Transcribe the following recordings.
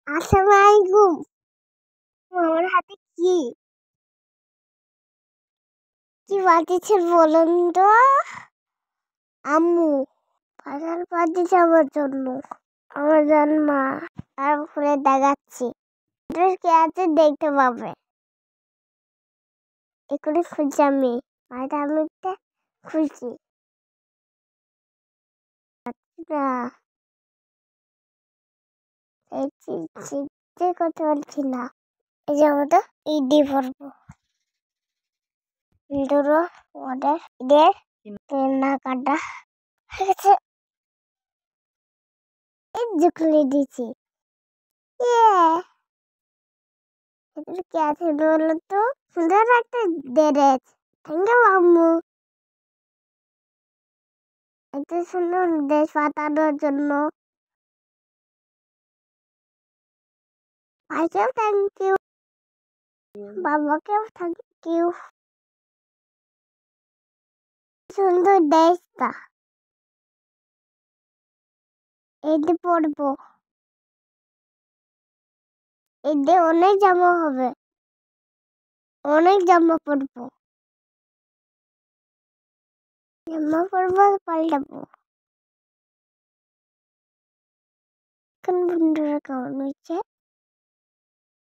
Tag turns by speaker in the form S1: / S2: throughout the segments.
S1: আসসালামু আলাইকুম। আমার হাতে কি কি বাটিছে বলুন তো? আম্মু পাতাল পাঠিয়েছে আমার জন্য। আমার জন্মা আর খুলে দেখাচ্ছি। কে আছে দেখতে পাবে। এগুলি খুঁজছি আমি। আমি খুঁজছি না, এই চিঠি করতে পারছি না। এই যে আমাদের ইডি পড়বো ধরো ওদের ঈদের কেনাকাটা হয়ে গেছে। এই যে খুলে দিয়েছি। কে আছে বলো তো? সুন্দর একটা ড্রেস। থ্যাংক ইউ আম্মু। এত সুন্দর ড্রেস পাঠানোর জন্য। ভাইকেও থ্যাংক ইউ, বাবাকেও থ্যাংক ইউ। সুন্দর ড্রেসটা এতে পরবো। এতে অনেক জামা হবে, অনেক জামা পরবো। জামা পরবো পাল্টাবো। এখন বন্ধুরা কেমন হয়েছে?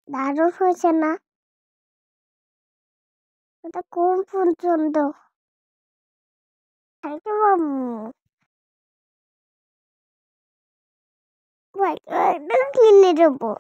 S1: দারুণ হয়েছে না? এটা খুব পছন্দ। থ্যাংক ইউ আম্মু। কিনে দেবো।